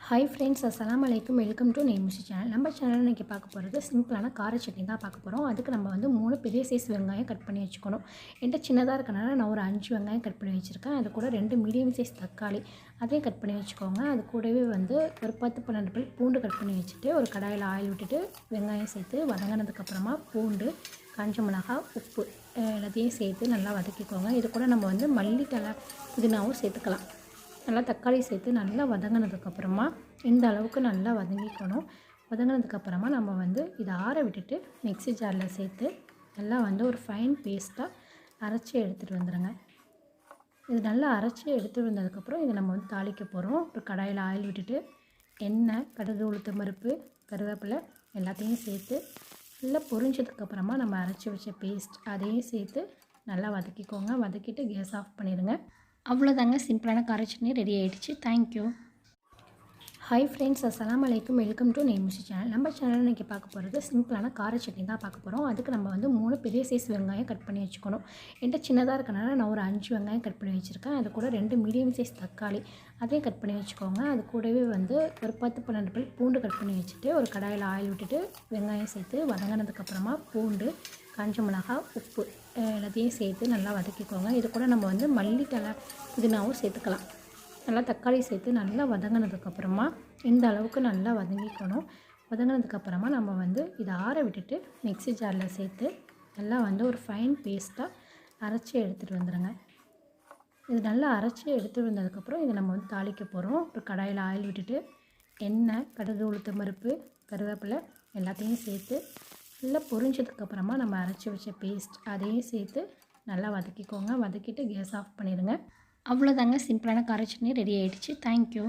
Hi friends, அஸ்ஸலாமு அலைக்கும். Welcome to Nemusi channel. நம்ம சேனலில் இன்றைக்கி பார்க்க போகிறது சிம்பிளான கார சட்னி தான் பார்க்க போகிறோம். அதுக்கு நம்ம வந்து 3 பெரிய சைஸ் வெங்காயம் கட் பண்ணி வச்சுக்கணும். என்கிட்ட சின்னதாக இருக்கனால நான் ஒரு 5 வெங்காயம் கட் பண்ணி வச்சுருக்கேன். அது கூட 2 மீடியம் சைஸ் தக்காளி அதையும் கட் பண்ணி வச்சுக்கோங்க. அது கூடவே வந்து ஒரு 10-12 பல் பூண்டு கட் பண்ணி வச்சுட்டு ஒரு கடாயில் ஆயில் விட்டுட்டு வெங்காயம் சேர்த்து வதங்கினதுக்கப்புறமா பூண்டு, காஞ்ச மிளகாய், உப்பு எல்லாத்தையும் சேர்த்து நல்லா வதக்கிக்கோங்க. இது கூட நம்ம வந்து மல்லித்தழை, புதினாவும் சேர்த்துக்கலாம். நல்லா தக்காளி சேர்த்து நல்லா வதங்கினதுக்கப்புறமா இந்த அளவுக்கு நல்லா வதங்கிக்கணும். வதங்கினதுக்கப்புறமா நம்ம வந்து இதை ஆற விட்டுட்டு மிக்ஸி ஜாரில் சேர்த்து நல்லா வந்து ஒரு ஃபைன் பேஸ்ட்டாக அரைச்சி எடுத்துகிட்டு வந்துடுங்க. இது நல்லா அரைச்சி எடுத்துகிட்டு வந்ததுக்கப்புறம் இதை நம்ம வந்து தாளிக்க போகிறோம். ஒரு கடாயில் ஆயில் விட்டுட்டு எண்ணெய், கடுகு, உளுத்தம் பருப்பு, கருவேப்பிலை எல்லாத்தையும் சேர்த்து நல்லா பொரிஞ்சதுக்கப்புறமா நம்ம அரைச்சி வச்ச பேஸ்ட் அதையும் சேர்த்து நல்லா வதக்கிக்கோங்க. வதக்கிட்டு கேஸ் ஆஃப் பண்ணிடுங்க. அவ்வளோதாங்க, சிம்பிளான கார சட்னி ரெடி ஆகிடுச்சு. தேங்க்யூ. ஹாய் ஃப்ரெண்ட்ஸ், அஸ்ஸலாமு அலைக்கும். Welcome to Nemusi channel. நம்ம சேனலில் இன்றைக்கி பார்க்க போகிறது சிம்பிளான கார சட்னி தான் பார்க்க போகிறோம். அதுக்கு நம்ம வந்து 3 பெரிய சைஸ் வெங்காயம் கட் பண்ணி வச்சுக்கணும். என்கிட்ட சின்னதாக இருக்கனால நான் ஒரு 5 வெங்காயம் கட் பண்ணி வச்சுருக்கேன். அது கூட 2 மீடியம் சைஸ் தக்காளி அதையும் கட் பண்ணி வச்சுக்கோங்க. அது கூடவே வந்து ஒரு 10-12 பல் பூண்டு கட் பண்ணி வச்சுட்டு ஒரு கடாயில் ஆயில் விட்டுட்டு வெங்காயம் சேர்த்து வதங்கினதுக்கப்புறமா பூண்டு, காஞ்ச மிளகாய், உப்பு எல்லாத்தையும் சேர்த்து நல்லா வதக்கிக்கோங்க. இது கூட நம்ம வந்து மல்லித்தழை, புதினாவும் சேர்த்துக்கலாம். நல்லா தக்காளி சேர்த்து நல்லா வதங்கினதுக்கப்புறமா இந்த அளவுக்கு நல்லா வதங்கிக்கணும். வதங்கினதுக்கப்புறமா நம்ம வந்து இதை ஆற விட்டுட்டு மிக்ஸி ஜாரில் சேர்த்து நல்லா வந்து ஒரு ஃபைன் பேஸ்ட்டாக அரைச்சி எடுத்துகிட்டு வந்துடுங்க. இது நல்லா அரைச்சி எடுத்துகிட்டு வந்ததுக்கப்புறம் இதை நம்ம வந்து தாளிக்க போகிறோம். ஒரு கடாயில் ஆயில் விட்டுட்டு எண்ணெய், கடுகு, உளுத்தம் பருப்பு, கருவேப்பிலை எல்லாத்தையும் சேர்த்து நல்லா பொரிஞ்சதுக்கப்புறமா நம்ம அரைச்சி வச்ச பேஸ்ட் அதையும் சேர்த்து நல்லா வதக்கிக்கோங்க. வதக்கிட்டு கேஸ் ஆஃப் பண்ணிடுங்க. அவ்வளோதாங்க, சிம்பிளான கார சட்னி ரெடி ஆகிடுச்சு. தேங்க்யூ.